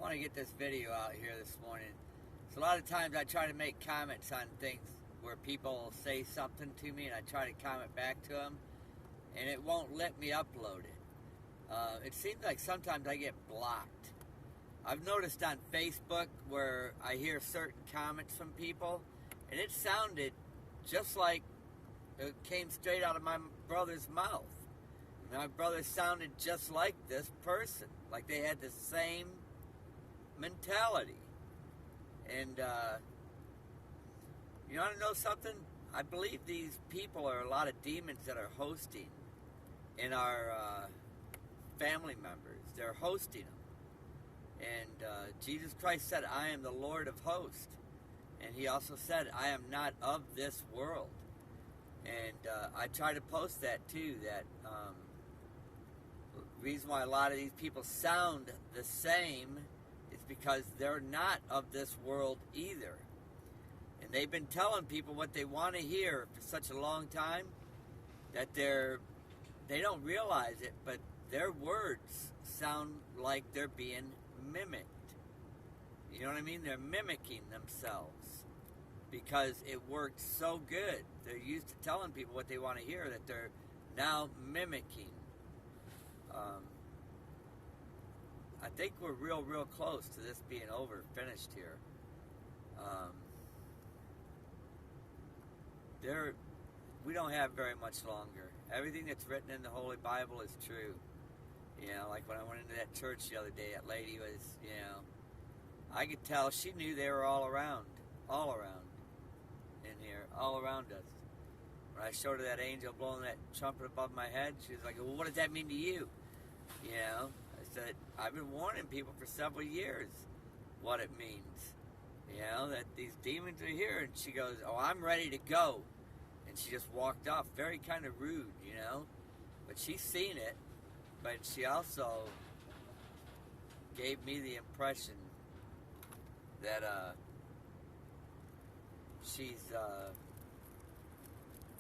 want to get this video out here this morning. So a lot of times I try to make comments on things where people say something to me and I try to comment back to them, and it won't let me upload it. It seems like sometimes I get blocked. I've noticed on Facebook where I hear certain comments from people, and it sounded just like it came straight out of my brother's mouth. My brother sounded just like this person, like they had the same mentality. And you want to know something? I believe these people are a lot of demons that are hosting in our family members. They're hosting them. And Jesus Christ said, I am the Lord of hosts. And he also said, I am not of this world. And I try to post that too, that the reason why a lot of these people sound the same is because they're not of this world either. And they've been telling people what they want to hear for such a long time that they don't realize it, but their words sound like they're being mimicked. You know what I mean? They're mimicking themselves because it worked so good. They're used to telling people what they want to hear that they're now mimicking. I think we're real close to this being over, finished here. We don't have very much longer. Everything that's written in the Holy Bible is true. You know, like when I went into that church the other day, that lady was, you know, I could tell she knew they were all around in here, all around us. When I showed her that angel blowing that trumpet above my head, she was like, well, what does that mean to you? You know, I said, I've been warning people for several years what it means. You know, that these demons are here. And she goes, oh, I'm ready to go. And she just walked off, very kind of rude, you know. But she's seen it. But she also gave me the impression that she's,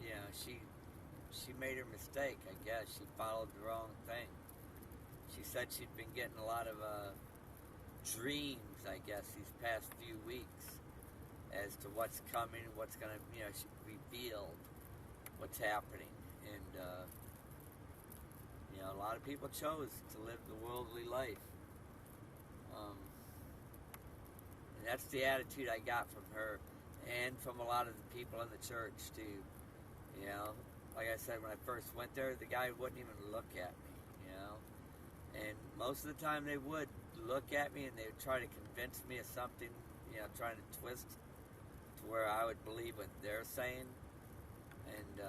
you know, she made her mistake, I guess. She followed the wrong thing. She said she'd been getting a lot of dreams, I guess, these past few weeks as to what's coming, what's going to, you know, she revealed what's happening. And, you know, a lot of people chose to live the worldly life. And that's the attitude I got from her and from a lot of the people in the church, too. You know, like I said, when I first went there, the guy wouldn't even look at me, you know. And most of the time they would look at me and they would try to convince me of something, you know, trying to twist to where I would believe what they're saying. And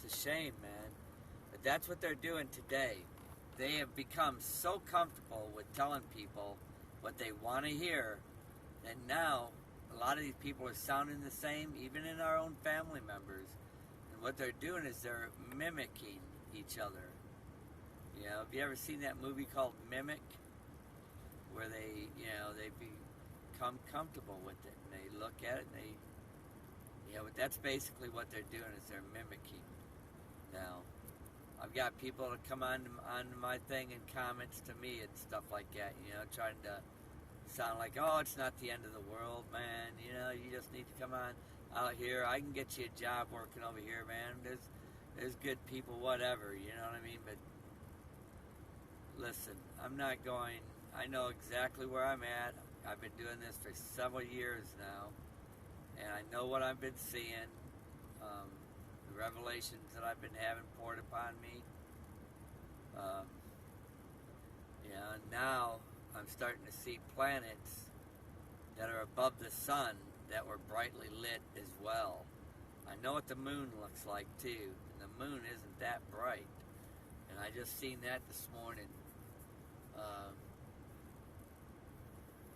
it's a shame, man. But that's what they're doing today. They have become so comfortable with telling people what they want to hear that now a lot of these people are sounding the same, even in our own family members. And what they're doing is they're mimicking each other. You know, have you ever seen that movie called Mimic? Where they, you know, they become comfortable with it and they look at it and they, you know, but that's basically what they're doing is they're mimicking now. I've got people that come on my thing and comments to me and stuff like that, you know, trying to sound like, oh, it's not the end of the world, man. You know, you just need to come on out here. I can get you a job working over here, man. There's good people, whatever, you know what I mean? But listen, I'm not going, I know exactly where I'm at. I've been doing this for several years now, and I know what I've been seeing, the revelations that I've been having poured upon me. Yeah, now I'm starting to see planets that are above the sun that were brightly lit as well. I know what the moon looks like too, and the moon isn't that bright. And I just seen that this morning.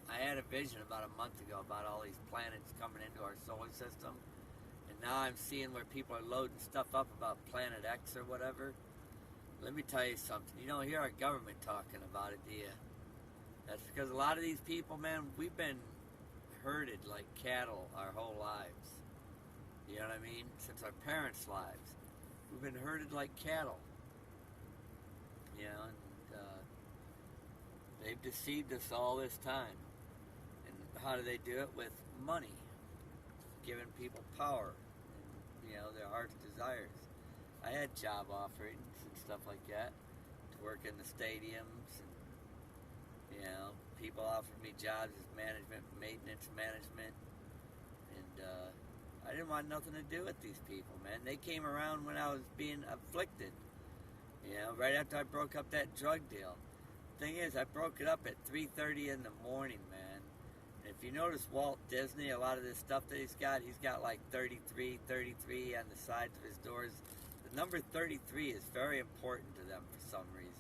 I had a vision about a month ago about all these planets coming into our solar system, and now I'm seeing where people are loading stuff up about Planet X or whatever. Let me tell you something. You don't hear our government talking about it, do you? That's because a lot of these people, man, we've been herded like cattle our whole lives. You know what I mean? Since our parents' lives. We've been herded like cattle. You know, and They've deceived us all this time. And how do they do it? With money, giving people power, and, their heart's desires. I had job offerings and stuff like that to work in the stadiums, and people offered me jobs as management, maintenance management, and I didn't want nothing to do with these people, man. They came around when I was being afflicted, right after I broke up that drug deal. Thing is, I broke it up at 3:30 in the morning, man. And if you notice Walt Disney, a lot of this stuff that he's got like 33 on the sides of his doors. The number 33 is very important to them for some reason.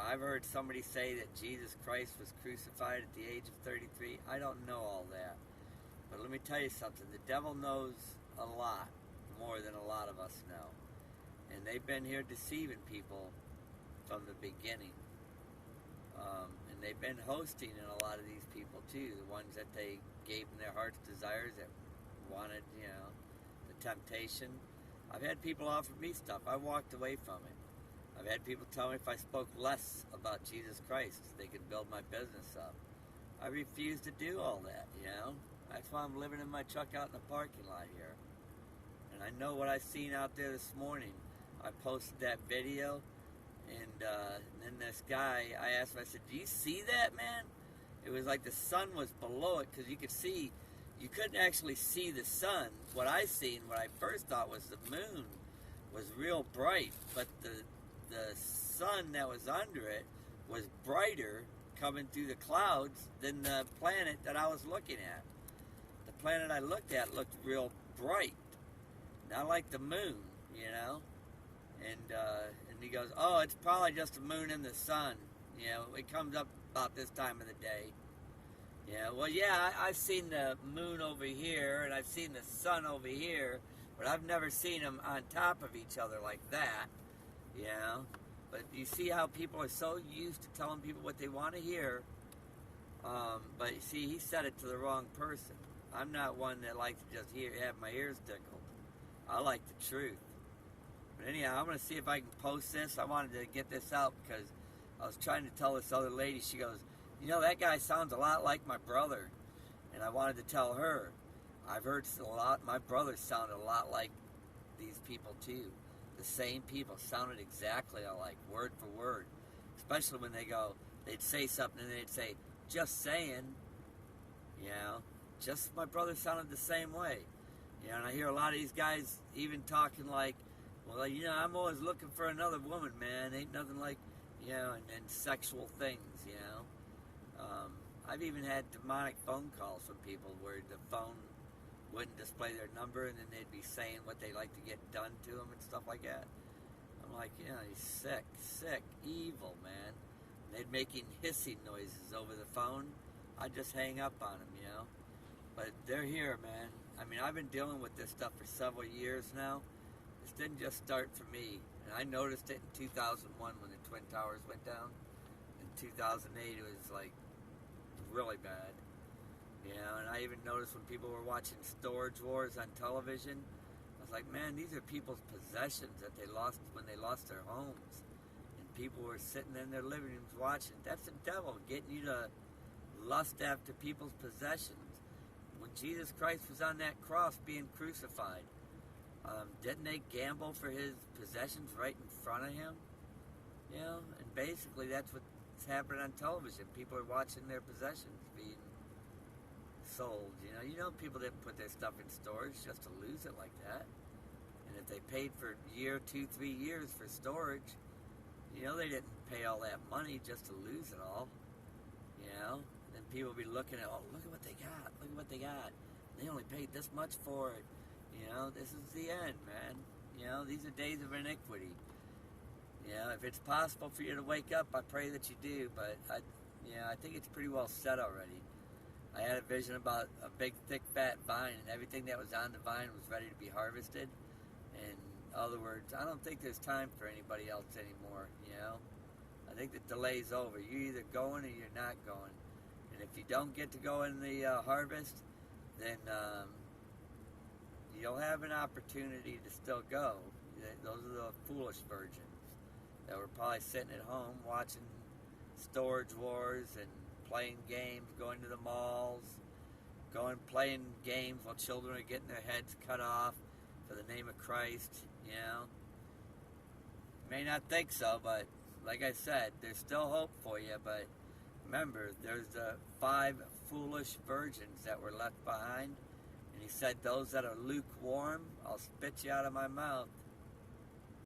I've heard somebody say that Jesus Christ was crucified at the age of 33. I don't know all that. But let me tell you something. The devil knows a lot more than a lot of us know. And they've been here deceiving people from the beginning. And they've been hosting in a lot of these people too. The ones that they gave them their heart's desires, that wanted, the temptation. I've had people offer me stuff. I walked away from it. I've had people tell me if I spoke less about Jesus Christ, they could build my business up. I refuse to do all that, That's why I'm living in my truck out in the parking lot here. And I know what I seen out there this morning. I posted that video, and then this guy, I asked him, I said, do you see that, man? It was like the sun was below it, because you couldn't actually see the sun. What I seen, what I first thought was the moon was real bright, but the sun that was under it was brighter coming through the clouds than the planet that I was looking at. The planet I looked at looked real bright, not like the moon, And he goes, oh, it's probably just the moon and the sun. It comes up about this time of the day. I've seen the moon over here, and I've seen the sun over here, but I've never seen them on top of each other like that. But you see how people are so used to telling people what they want to hear. But you see, he said it to the wrong person. I'm not one that likes to just have my ears tickled. I like the truth. But anyhow, I'm going to see if I can post this. I wanted to get this out because I was trying to tell this other lady. She goes, that guy sounds a lot like my brother. And I wanted to tell her, I've heard a lot. My brother sounded a lot like these people too. The same people sounded exactly alike, word for word. Especially when they'd say something and they'd say, just saying, just my brother sounded the same way. And I hear a lot of these guys even talking like, well, I'm always looking for another woman, man. Ain't nothing like, and sexual things, I've even had demonic phone calls from people where the phone wouldn't display their number, and then they'd be saying what they like to get done to them and stuff like that. I'm like, he's sick, evil, man. And they'd making hissing noises over the phone. I'd just hang up on them, But they're here, man. I mean, I've been dealing with this stuff for several years now. This didn't just start for me. And I noticed it in 2001 when the Twin Towers went down. In 2008, it was like really bad. And I even noticed when people were watching Storage Wars on television, I was like, man, these are people's possessions that they lost when they lost their homes. And people were sitting in their living rooms watching. That's the devil getting you to lust after people's possessions. When Jesus Christ was on that cross being crucified, didn't they gamble for his possessions right in front of him? And basically that's what's happening on television. People are watching their possessions being sold. People didn't put their stuff in storage just to lose it like that. And if they paid for a year, 2, 3 years for storage, they didn't pay all that money just to lose it all. And then people will be looking at, oh, look at what they got. Look at what they got. They only paid this much for it. This is the end, man. These are days of iniquity. If it's possible for you to wake up, I pray that you do. But I think it's pretty well set already. I had a vision about a big, thick, fat vine, and everything that was on the vine was ready to be harvested. In other words, I don't think there's time for anybody else anymore, I think the delay's over. You're either going or you're not going. And if you don't get to go in the harvest, then you'll have an opportunity to still go. Those are the foolish virgins. that were probably sitting at home watching Storage Wars and playing games, going to the malls, playing games while children are getting their heads cut off for the name of Christ, you know. May not think so, but like I said, there's still hope for you. But remember, there's the 5 foolish virgins that were left behind. And he said, those that are lukewarm, I'll spit you out of my mouth.